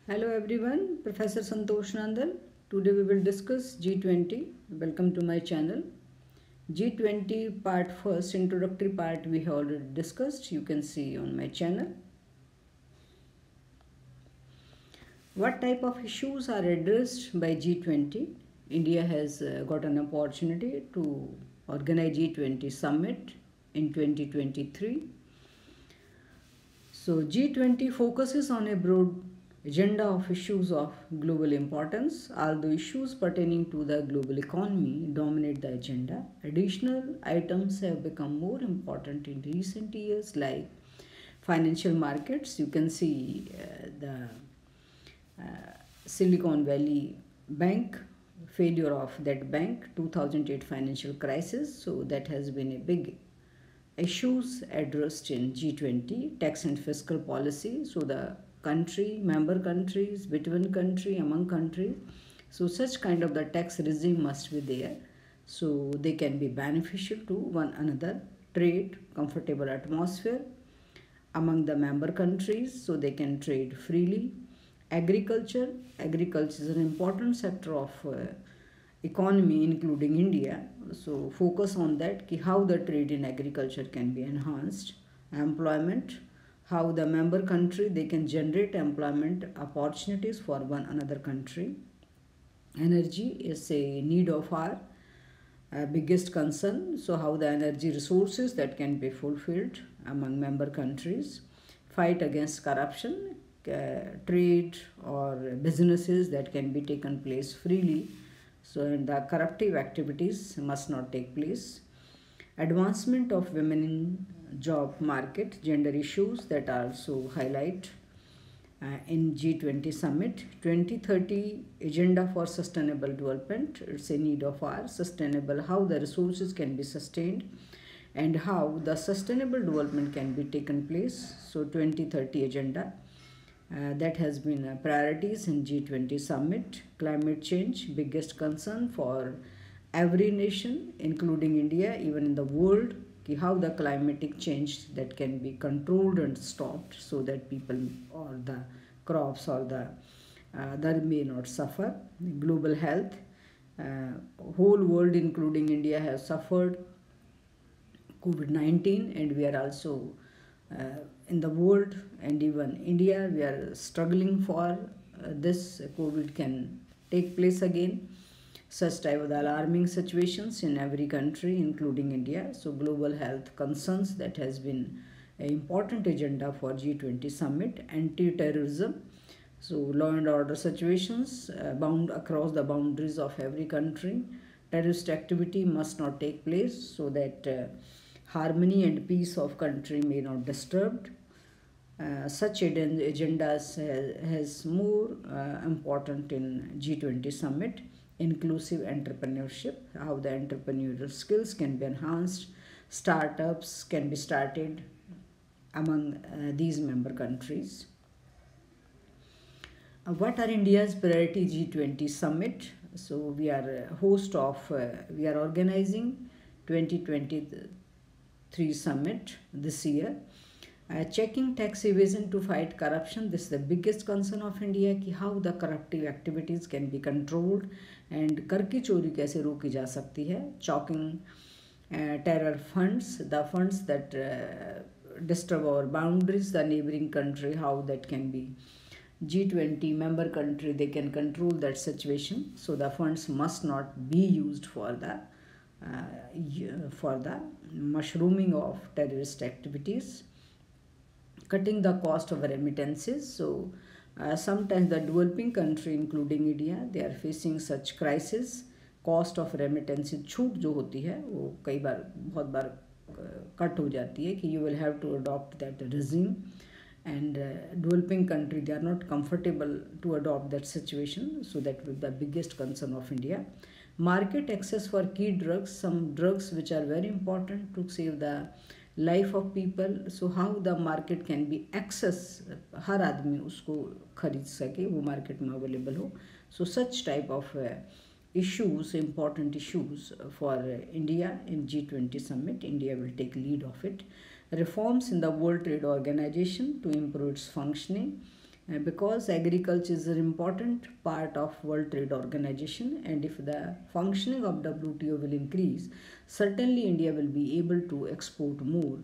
Hello everyone, Professor Santosh Nandal. Today we will discuss G20. Welcome to my channel. G20 part first, introductory part we have already discussed. You can see on my channel. What type of issues are addressed by G20? India has got an opportunity to organize G20 summit in 2023. So G20 focuses on a broad agenda of issues of global importance. Although issues pertaining to the global economy dominate the agenda, additional items have become more important in recent years, like financial markets. You can see the Silicon Valley Bank, failure of that bank, 2008 financial crisis. So that has been a big issues addressed in G20, tax and fiscal policy. So the country, member countries, between country, among countries. So such kind of the tax regime must be there. So they can be beneficial to one another. Trade, comfortable atmosphere among the member countries so they can trade freely. Agriculture is an important sector of economy including India. So focus on that ki how the trade in agriculture can be enhanced. Employment, how the member country they can generate employment opportunities for one another country. Energy is a need of our biggest concern. So how the energy resources that can be fulfilled among member countries. Fight against corruption, trade or businesses that can be taken place freely. So and the corruptive activities must not take place. Advancement of women in job market, gender issues that also highlight in G20 summit. 2030 agenda for sustainable development. It's a need of our sustainable, how the resources can be sustained and how the sustainable development can be taken place. So 2030 agenda that has been priorities in G20 summit. Climate change, biggest concern for every nation including India, even in the world, how the climatic change that can be controlled and stopped so that people or the crops or the that may not suffer. Global health, whole world including India has suffered COVID-19 and we are also in the world and even India we are struggling for this COVID can take place again. Such type of alarming situations in every country including India. So global health concerns that has been an important agenda for G20 summit. Anti-terrorism, so law and order situations bound across the boundaries of every country. Terrorist activity must not take place so that harmony and peace of country may not disturbed. Such agendas has more important in G20 summit. Inclusive entrepreneurship, how the entrepreneurial skills can be enhanced, startups can be started among these member countries. What are India's priority G20 summit? So we are host of, we are organizing 2023 summit this year. Checking tax evasion to fight corruption. This is the biggest concern of India कि how the corruptive activities can be controlled and कर की चोरी कैसे रोकी जा सकती है. Chalking terror funds, the funds that disturb our boundaries, the neighboring country, how that can be. G20 member country they can control that situation. So the funds must not be used for the mushrooming of terrorist activities. Cutting the cost of remittances. So sometimes the developing country including India they are facing such crisis. Cost of remittances छूट जो होती है वो कई बार बहुत बार cut हो जाती है कि you will have to adopt that regime and developing country they are not comfortable to adopt that situation. So that will be the biggest concern of India. Market access for key drugs, some drugs which are very important to save the life of people. So how the market can be access, हर आदमी उसको खरीद सके वो market में available हो. So such type of issues, important issues for India in G20 summit. India will take lead of it. Reforms in the World Trade Organization to improve its functioning. because agriculture is an important part of World Trade Organization, and if the functioning of WTO will increase, certainly India will be able to export more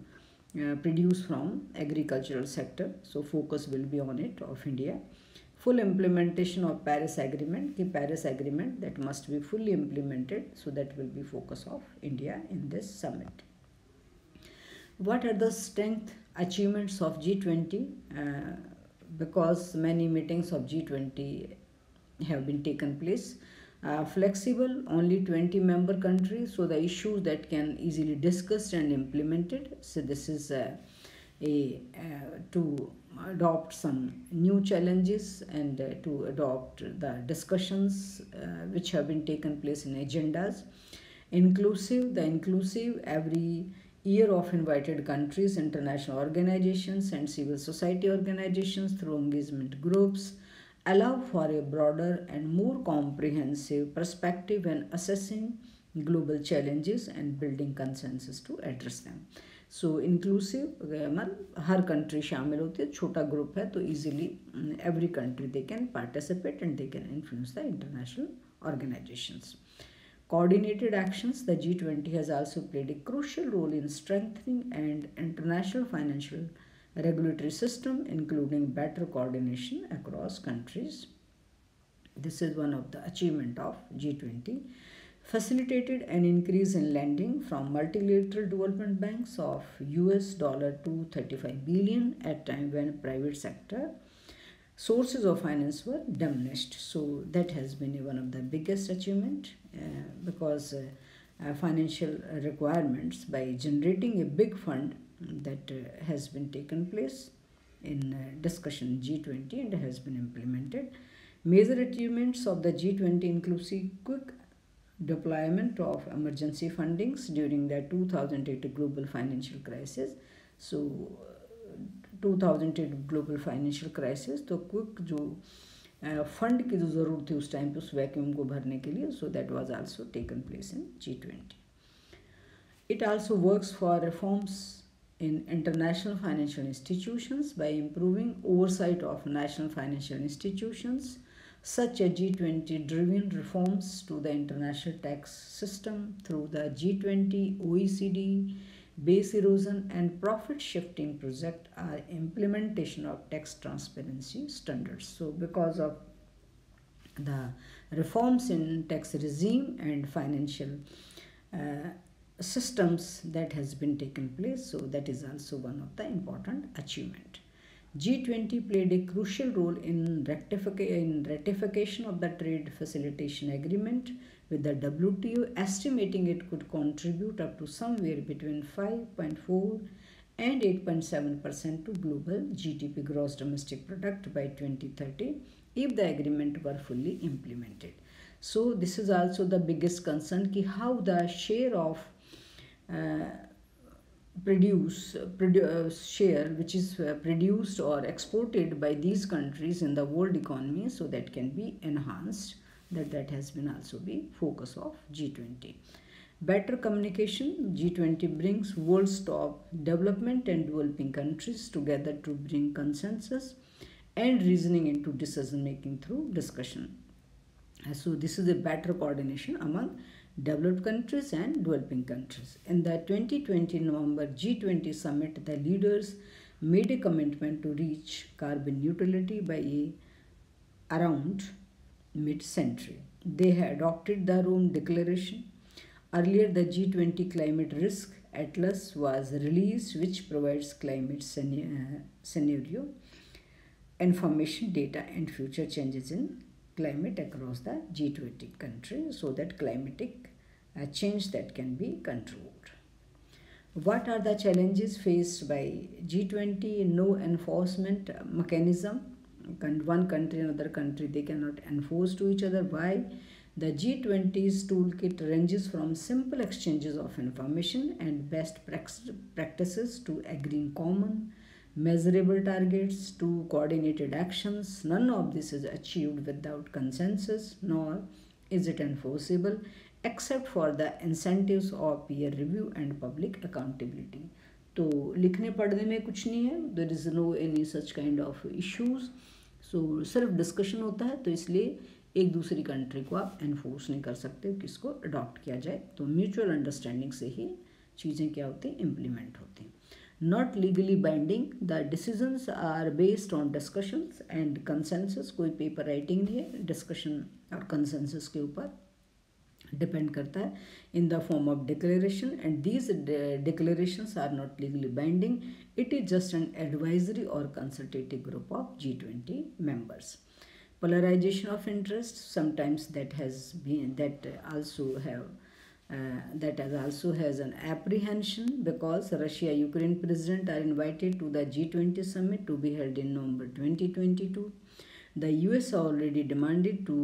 produce from agricultural sector. So focus will be on it of India. Full implementation of Paris Agreement, the Paris Agreement that must be fully implemented, so that will be focus of India in this summit. What are the strength achievements of G20? Because many meetings of G20 have been taken place. Flexible, only 20 member countries, so the issues that can easily discussed and implemented. So this is to adopt some new challenges and to adopt the discussions which have been taken place in agendas. Inclusive, every year of invited countries, international organizations and civil society organizations through engagement groups allow for a broader and more comprehensive perspective when assessing global challenges and building consensus to address them. So inclusive मतलब हर country शामिल होती है, छोटा group है तो easily every country they can participate and they can influence the international organisations. Coordinated actions, the G20 has also played a crucial role in strengthening and international financial regulatory system, including better coordination across countries. This is one of the achievement of G20. Facilitated an increase in lending from multilateral development banks of US dollar to 35 billion at time when private sector sources of finance were diminished. So that has been one of the biggest achievement because financial requirements by generating a big fund that has been taken place in discussion G20 and has been implemented. Major achievements of the G20 include quick deployment of emergency fundings during the 2008 global financial crisis. So 2008 global financial crisis, तो quick जो fund की जो ज़रूरत थी उस time पे उस vacuum को भरने के लिए, so that was also taken place in G20. It also works for reforms in international financial institutions by improving oversight of national financial institutions. Such a G20 driven reforms to the international tax system through the G20, OECD, base erosion and profit shifting project are implementation of tax transparency standards. So because of the reforms in tax regime and financial systems that has been taken place, so that is also one of the important achievement. G20 played a crucial role in ratification of the trade facilitation agreement with the WTO, estimating it could contribute up to somewhere between 5.4 and 8.7% to global GDP gross domestic product by 2030 if the agreement were fully implemented. So this is also the biggest concern ki how the share of share which is produced or exported by these countries in the world economy, so that can be enhanced. That has been also be focus of G20. Better communication, G20 brings world's top development and developing countries together to bring consensus and reasoning into decision making through discussion. So this is a better coordination among developed countries and developing countries. In the 2020 November G20 summit, the leaders made a commitment to reach carbon neutrality by around mid-century. They had adopted the Rome Declaration. Earlier, the G20 Climate Risk Atlas was released, which provides climate scenario information, data, and future changes in climate across the G20 countries, so that climatic change that can be controlled. What are the challenges faced by G20? No enforcement mechanism. One country, another country, they cannot enforce to each other. Why? The G20's toolkit ranges from simple exchanges of information and best practices to agreeing common measurable targets to coordinated actions. None of this is achieved without consensus, nor is it enforceable except for the incentives of peer review and public accountability. तो लिखने पढ़ने में कुछ नहीं है, there is no any such kind of issues. सो सिर्फ discussion होता है, तो इसलिए एक दूसरी कंट्री को आप एनफोर्स नहीं कर सकते कि इसको अडॉप्ट किया जाए। तो म्यूचुअल अंडरस्टैंडिंग से ही चीज़ें क्या होती हैं, इम्प्लीमेंट होती हैं। Not legally binding, the decisions are based on discussions and consensus. कोई पेपर राइटिंग नहीं है, डिस्कशन और कंसेंसस के ऊपर डिपेंड करता है। In the form of declaration, and these declarations are not legally binding, it is just an advisory और consultative group of G20 members. Polarization of interest, sometimes that has been that has also has an apprehension, because Russia Ukraine president are invited to the G20 summit to be held in November 2022. The US already demanded to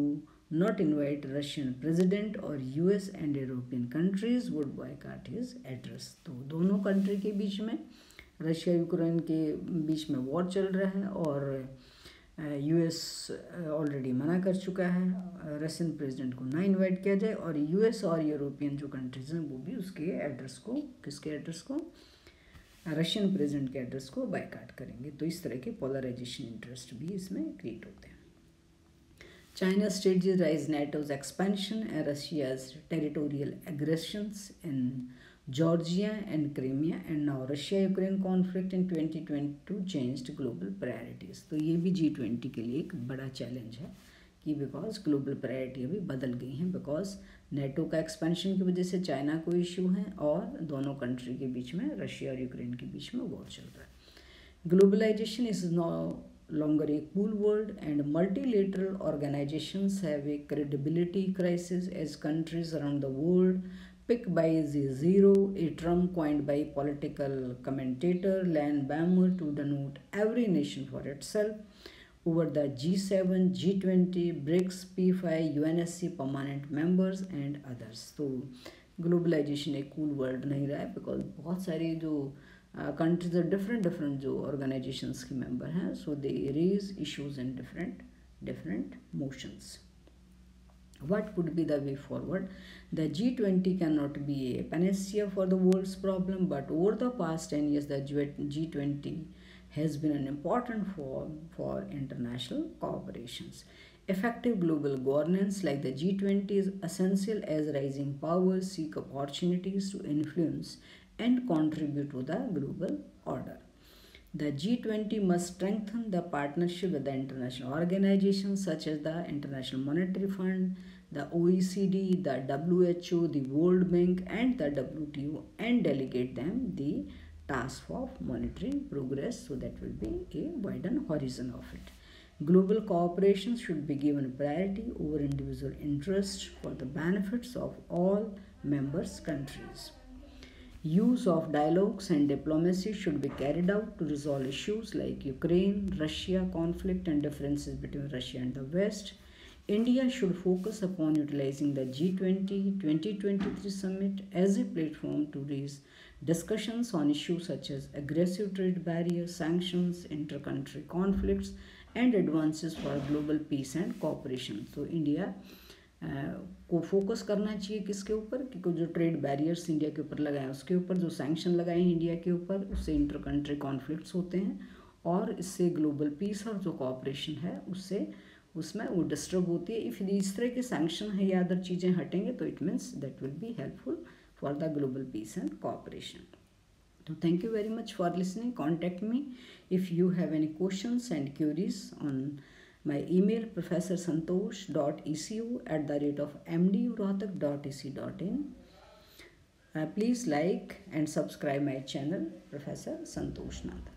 not invite Russian president, or US and European countries would boycott his address. तो दोनों country के बीच में, Russia Ukraine के बीच में war चल रहा है, और यूएस ऑलरेडी मना कर चुका है रशियन प्रेसिडेंट को ना इनवाइट किया जाए, और यूएस और यूरोपियन जो कंट्रीज हैं वो भी उसके एड्रेस को, किसके एड्रेस को, रशियन प्रेसिडेंट के एड्रेस को बायकॉट करेंगे। तो इस तरह के पोलराइजेशन इंटरेस्ट भी इसमें क्रिएट होते हैं। China strategized NATO's expansion and Russia's territorial aggressions in Georgia and Crimea, and now Russia-Ukraine conflict in 2022 changed global priorities. तो ये भी G20 के लिए एक बड़ा चैलेंज है कि बिकॉज ग्लोबल प्रायोरिटी अभी बदल गई हैं, बिकॉज नेटो का एक्सपेंशन की वजह से चाइना को इशू है, और दोनों कंट्री के बीच में, रशिया और यूक्रेन के बीच में वॉर चल रहा है। Globalisation is no longer a cool world, and multilateral organizations have a credibility crisis as countries around the world pick by the zero, a term coined by political commentator Lan Bammer to denote every nation for itself, over the G7, G20, BRICS, P5, UNSC permanent members and others. तो globalisation एक cool world नहीं रहा है, because बहुत सारी जो countries are different जो organizations के member हैं, so they raise issues in different motions. What could be the way forward? The G20 cannot be a panacea for the world's problem, but over the past 10 years, the G20 has been an important forum for international cooperations. Effective global governance like the G20 is essential as rising powers seek opportunities to influence and contribute to the global order. The G20 must strengthen the partnership with the international organizations such as the International Monetary Fund, the OECD, the WHO, the World Bank, and the WTO, and delegate them the task of monitoring progress, so that will be a widened horizon of it. Global cooperation should be given priority over individual interests for the benefits of all members countries. Use of dialogues and diplomacy should be carried out to resolve issues like Ukraine, Russia conflict, and differences between Russia and the West. India should focus upon utilizing the G20 2023 summit as a platform to raise discussions on issues such as aggressive trade barriers, sanctions, inter-country conflicts, and advances for global peace and cooperation. So India को focus करना चाहिए किसके ऊपर, क्योंकि जो trade barriers India के ऊपर लगाए उसके ऊपर, जो सैंक्शन लगाए हैं इंडिया के ऊपर, उससे इंटर कंट्री कॉन्फ्लिक्ट्स होते हैं, और इससे ग्लोबल पीस और जो कोऑपरेशन है उससे उसमें वो डिस्टर्ब होती है। इफ़ इस तरह के सैंक्शन है या अदर चीज़ें हटेंगे तो it means that will be helpful for the global piece and cooperation. So thank you very much for listening. Contact me if you have any questions and queries on my email professorsantosh.ecu@mdurohtak.ac.in. Please like and subscribe my channel, Professor Santosh Nath.